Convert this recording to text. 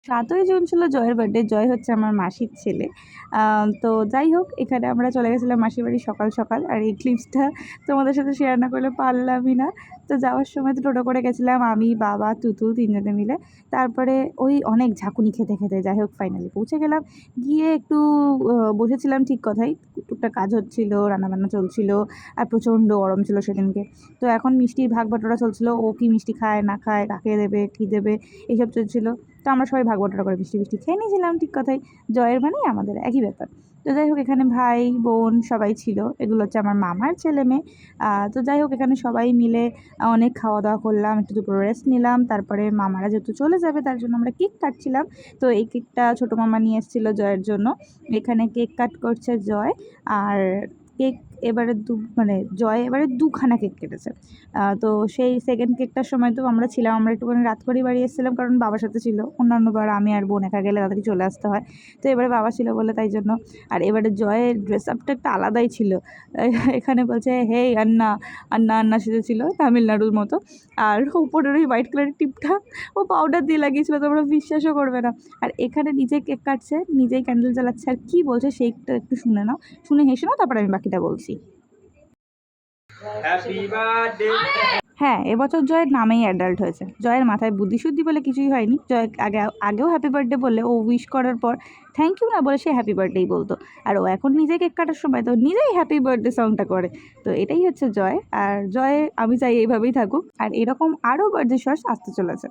৭ই জুন ছিল জয়ের বার্থডে। জয় হচ্ছে আমার মাসির ছেলে। তো যাই হোক, এখানে আমরা চলে গেছিলাম মাসির বাড়ি সকাল, সকাল। আর এই ক্লিপসটা তোমাদের সাথে শেয়ার না করলে পারলামই না। তো যাওয়ার সময় তো টোটো করে গেছিলাম আমি, বাবা, তুতু ৩ জনে মিলে। তারপরে ওই অনেক ঝাঁকুনি খেতে, খেতে যাই হোক ফাইনালি পৌঁছে গেলাম। গিয়ে একটু বসেছিলাম ঠিক কথাই। টুকটাক কাজ হচ্ছিল, রান্নাবান্না চলছিল আর প্রচণ্ড গরম ছিল সেদিনকে। তো এখন মিষ্টির ভাগ বাটোয়ারা চলছিল। ও কি মিষ্টি খায় না খায়, কাকে দেবে, কী দেবে, এইসব চলছিল। তো আমরা সবাই ভাগ বটোয়ারা করে মিষ্টি মিষ্টি খেয়ে নিয়েছিলাম ঠিক কথাই। জয়ের মানেই আমাদের একই ব্যাপার। তো যাই হোক, এখানে ভাই বোন সবাই ছিল। এগুলো হচ্ছে আমার মামার ছেলে মেয়ে। তো যাই হোক, এখানে সবাই মিলে অনেক খাওয়া দাওয়া করলাম, একটু দুপুর রেস্ট নিলাম। তারপরে মামারা যেহেতু চলে যাবে তার জন্য আমরা কেক কাটছিলাম। তো এই কেকটা ছোটো মামা নিয়ে এসেছিলো জয়ের জন্য। এখানে কেক কাট করছে জয়। আর কেক এবারে জয় এবারে 2 খানা কেক কেটেছে। তো সেই সেকেন্ড কেকটার সময় তো আমরা ছিলাম, আমরা একটুখানি রাত করেই বাড়ি এসেছিলাম, কারণ বাবার সাথে ছিল। অন্যান্যবার আমি আর বোন একা গেলে তাড়াতাড়ি চলে আসতে হয়। তো এবারে বাবা ছিল বলে তাই জন্য। আর এবারে জয়ের ড্রেস আপটা একটা আলাদাই ছিল। এখানে বলছে হেই আন্না, আন্না আন্না সেজেছিল তামিলনাড়ুর মতো। আর উপরের ওই হোয়াইট কালারের টিপটা ও পাউডার দিয়ে লাগিয়েছিল, তোমরা বিশ্বাসও করবে না। আর এখানে নিজেই কেক কাটছে, নিজেই ক্যান্ডেল জ্বালাচ্ছে। আর কী বলছে সেইটা একটু শুনে নাও, শুনে হেসে নাও, তারপর আমি বাকিটা বলছি। হ্যাঁ, এবছর জয়ের নামেই অ্যাডাল্ট হয়েছে। জয়ের মাথায় বুদ্ধিশুদ্ধি বলে কিছুই হয়নি। জয় আগেও হ্যাপি বার্থডে বললে ও উইশ করার পর থ্যাংক ইউ না বলে সে হ্যাপি বার্থডেই বলতো। আর ও এখন নিজে কেক কাটার সময় তো নিজেই হ্যাপি বার্থডে সংটা করে। তো এটাই হচ্ছে জয়। আর জয় আমি চাই এইভাবেই থাকুক। আর এরকম আরও বার্থডে শর্টস আসতে চলেছে।